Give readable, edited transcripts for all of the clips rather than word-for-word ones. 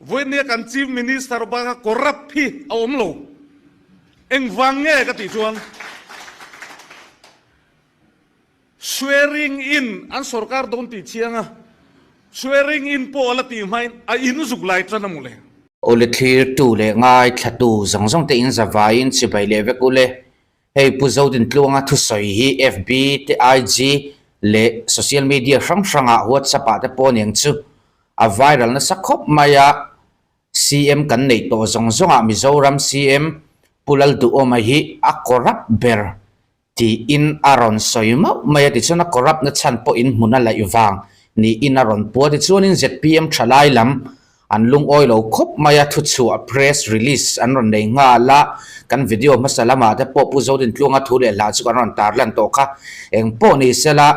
với nia kan chief minister ba corrupt phi om lo eng wang nge ka ti chuan swearing in an sarkar don ti chianga swearing in po la ti mai a in zuk lai tana mule ole thlir tu le ngai thatu zong te in zawain chibai le vekule hei puzodin tluanga thu soi hi FB te IG le social media hrang WhatsApp te poneng chu a viral na sakhop maya CM kan nei to zonga Mizoram CM pulal du oma hi a corrupt ber ti in aron soima maya ti chuna corrupt na chan po in huna la iwang ni in aron po ti chunin ZPM thalai lam an lung oilo khop maya thu chu a press release an ron nei nga la kan video masalama te po puzodin tlunga thu le la chu kan ron tar lan to kha eng po ni sela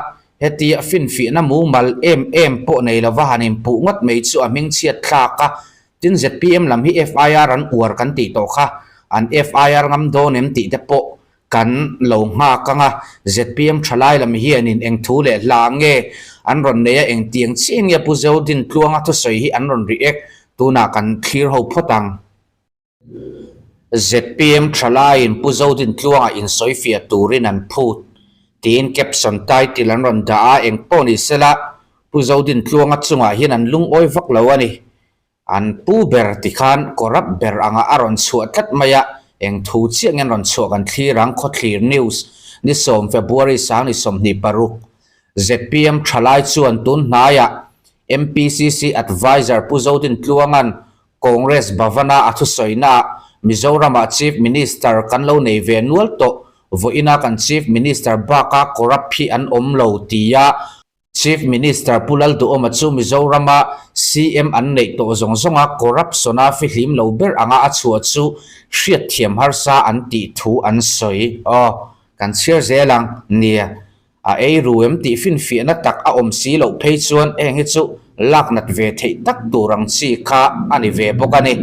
heti fin fi na mu mal em po nei la wa hanin pu ngot mei chu a ming chiat thla ka tin ZPM lam hi FIR an uar kan ti to kha an FIR ngam do nem ti te po kan lo nga ka nga ZPM thalai lam hi anin eng thu le la nge an ron neya eng tiang ching ya puzodin tluanga thu soi hi an ron react tuna kan clear ho photang ZPM thalai in puzodin tluanga in soi fia turin an phut tin caption title an ron da eng poni sela puzodin tluanga chunga hin an lung oi vak lo ani an pu ber ti khan corrupt ber anga aron chuat tat maya eng thu chiang an ron chuak an thirang kho thlir news ni som February sang ni som ni paruk ZPM thalai chuan tun hnaya MPCC advisor puzodin tluangan Congress Bhavana athu soina Mizoram Chief Minister kan lo nei ve nual to voina kan Chief Minister baka corrupt phi an omlo tia Chief Minister pulal du oma chu Mizoram CM an nei to zonga corrupt sona fi hlim lo ber anga achu chu hriat thiam har sa an ti thu an soi kan share zelang nia a ei ruem ti fin fi na tak a om si lo phei chuan eng hi chu laknat ve thei tak turang chi kha ani ve bokani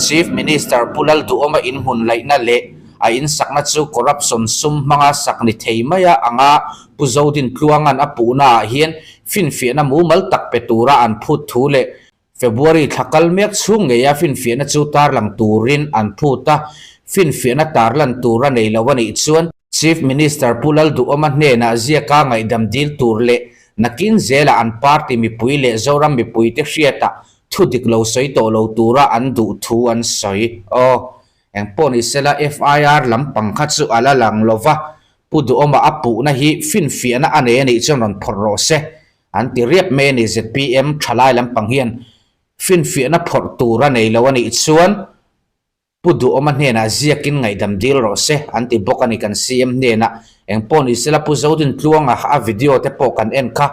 Chief Minister pulal du oma in hun laina le a in sakna chu corruption sum manga sakni thei maya anga puzodin tluangan apuna hian fin fi na mu mal tak petura an phut thu le February thakal mek chung nge ya fin fi na chu tar lang turin an phuta fin fi na tar lan tura nei lawani chuan Chief Minister pulal du oma hne na zia ka ngai dam dil tur le nakin zela an party mi pui le zoram mi pui te hriata thudik lo soi to lo tura an du thu an soi eng poni sela FIR lam pangkha chu ala lang lova pudu oma apu na hi fin fi na ane ni chonon phorro se an ti riap me ni ZPM thalai lam panghian fin fi na phor tura nei lawani chuan pudu oma hne na ziakin ngai dam dil ro se anti bokani kan CM hne na eng poni sela puzodin tluanga a video te po kan en kha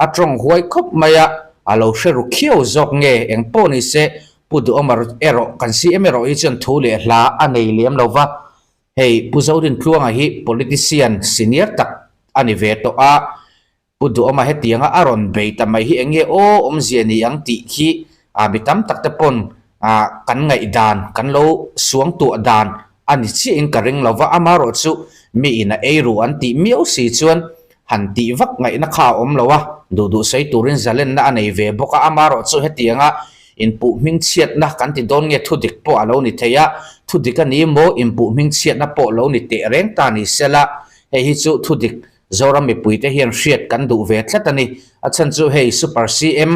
atrong huai khop maya alo sheru khiau zok nge eng poni se pudu oma ero kan CM ero i chon thule hla anei lem lova hei puzodin tluanga hi politician senior tak ani ve to a pudu oma hetianga aron beita mai hi enge om ziani ang ti khi bitam tak te pon kan ngai dan kan lo suang tu dan ani chi in karing lova amaro chu mi ina eiru anti miau si chuan han ti vak ngai na kha om lowa du sei turin zalen na anei ve boka amaro chu hetianga in pu ming chiat na kan ti don nge thudik po alo ni theya thudik ani mo in pu ming chiat na po lo ni te reng ta ni sela hi chu thudik zoram mi puite hian hriat kan du ve thlatani achan chu hei super CM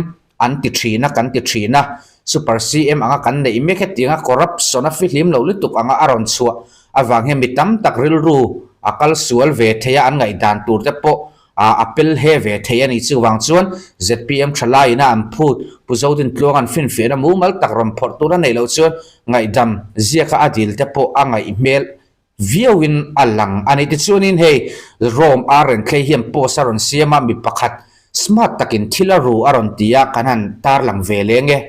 anti thina kan ti thina super CM anga kan nei me khetinga corruption a fi hlim lo lutuk anga aron chua awang he mitam tak ril ru akal sual ve theya an ngai dan tur te po apel he ve theya ni chu wang chuan ZPM thalai na an phut puzodin tluangan fin fe na mu mal tak rom phor tura nei lo chuan ngai dam zia kha adil te po angai email viewin alang ani ti chuanin hei rom aren klei hiam po saron siama mi pakhat smart takin thilaru aron tia kanan tar lang ve lenge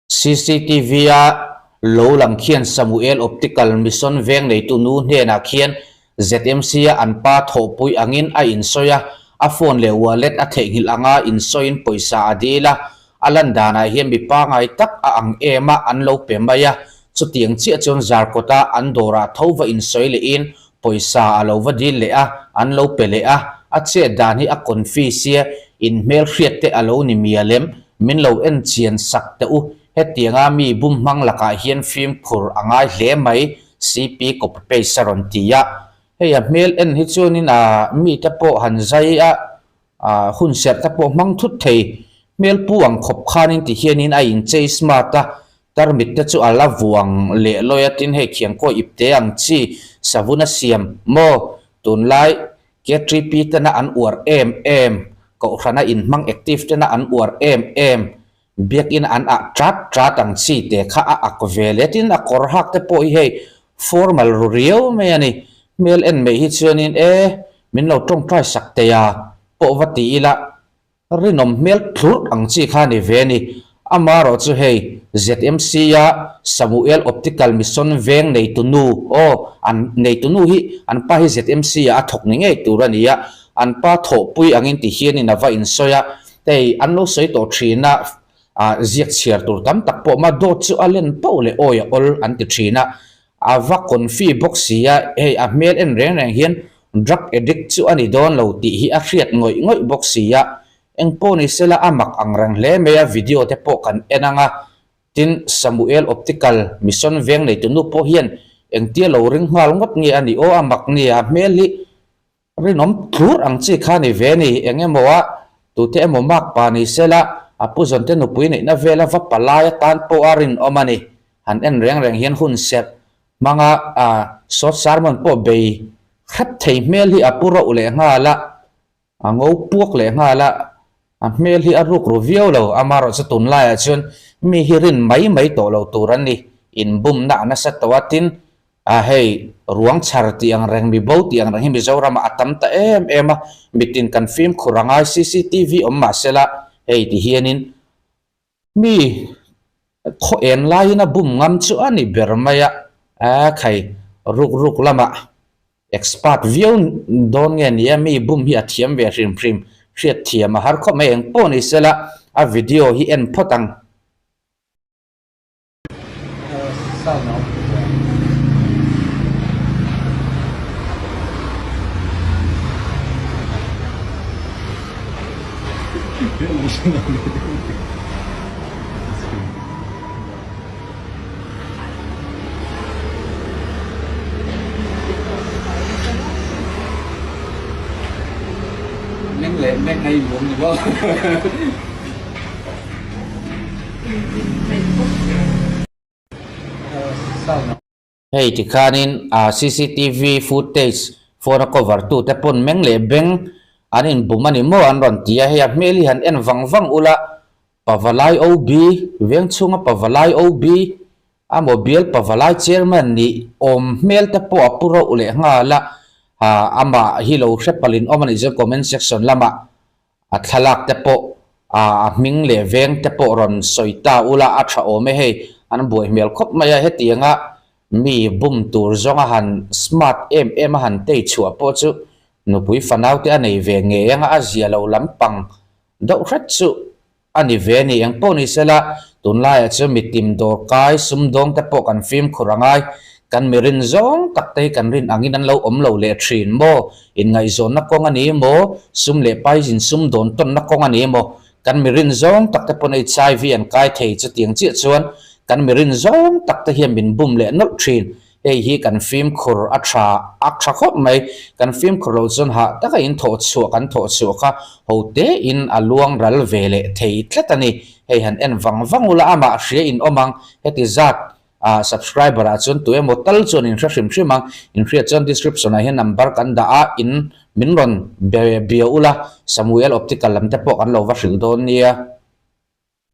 CCTV lo lang khian Samuel Optical Mission veng nei tu nu hne na khian ZMC an pa thopui angin a insoya a phone le wallet a thengil anga insoin poisa adila alandana hian mi pa ngai tak a ang ema an lo pe maya chu tiang chi chon zar kota an dora thova insoi le in poisa alo vadil le an lo pe le a che dan hi a confuse in mail khiat te alo ni mialem min lo en chian sak te u hetianga mi bum mang laka hian film khur angai hle mai cp copy paste saron tia heya mail en hi chunin mi te po han zai hun ser te po mang thut thei mail puang khop khanin ti hianin a in chei smart ta tarmit te chu ala vuang le loyatin he khiang ko ipte ang chi savuna siam mo tun lai get repeat na an uar em ko khana in mang active te na an uar em biak in an a trat ang chi te kha a akveletin a kor hak te po hi formal rio me ani mail en me hi chuanin min lo tong try sak te ya po wati ila rinom mail thur ang chi kha ni ve ni amaro chu hei ZMC ya Samuel Optical Mission veng nei tunu an nei tunu hi an pa hi ZMC ya thok ni ngei turania an pa tho pui angin ti hian in ava in soya tei an lo soi to thina ziak chiar tur tam tak po ma do chu alen po le oya ol an ti thina ava konfi box ya hei a mail en reng hian drug addict chu ani don lo ti hi a hriat ngoi box ya eng po ni sela amak angrang le meya video te po kan enanga tin Samuel Optical Mission veng nei tunu po hian eng tia lo ring ngal ngot nge ani o amak ni a meli rinom thur ang chi kha ni ve ni enge mowa tu te mo mak pa ni sela apu zon te no pui nei na vela va palaya tan po arin omani han en reng hian hun set manga short sermon po be khat thei mel hi apuro ule ngala ango puak le ngala mel hi aruk review lo amaro sa tun la chun mi hirin mai to lo turan ni in bum na sa tawatin hei ruang charti ang reng mi bauti ang reng mi zawrama atam ta ema bitin kan film khuranga CCTV omma sela hei ti hianin mi kho en lai na bum ngam chu ani bermaya khai ruk lama expert view don nge ni mi bum hi athiam ve prim hriat thiam a har kho mai eng po ni sela a video hi en photang neng hay muốn gì đó hei ti khanin CCTV footage for cover tu te pon meng le beng anin bumani mo an ron tia he meli han en wang ula pavalai OB veng chunga pavalai OB a mobile pavalai chairman ni om mel te po apuro ule ngala ama hilo repalin omani je comment section lama athalak te po ming le veng te po ron soita ula atha ome he an boi mel khop maya hetianga mi bum tur zonga han smart em han te chua po chu nupui fanau te anei ve nge anga azia lo lampang do khat chu ani ve ni ang po ni sela tunla ya chu mitim dor kai sum dong te po kan film khurangai kan mirin zong takte kan rin angin an lo om lo le thin mo in ngai zon na kong ani mo sum le pai jin sum don ton na kong ani mo kan mirin zong takte pon HIV an kai thei chu tiang chi chuan kan mirin zong takte hiam bin bum le no thin hi kan film khur acha khop mai kan film khur lo chon ha taka in tho chu kan tho chu kha hote in aluang ral vele thei tlatani hei han en wang ula ama hria in omang heti zat subscriber chon tu emotal chon in shrimang in hria chon description a hian number kan da in minron be ula Samuel Optical lam te po kan lo va hril don nia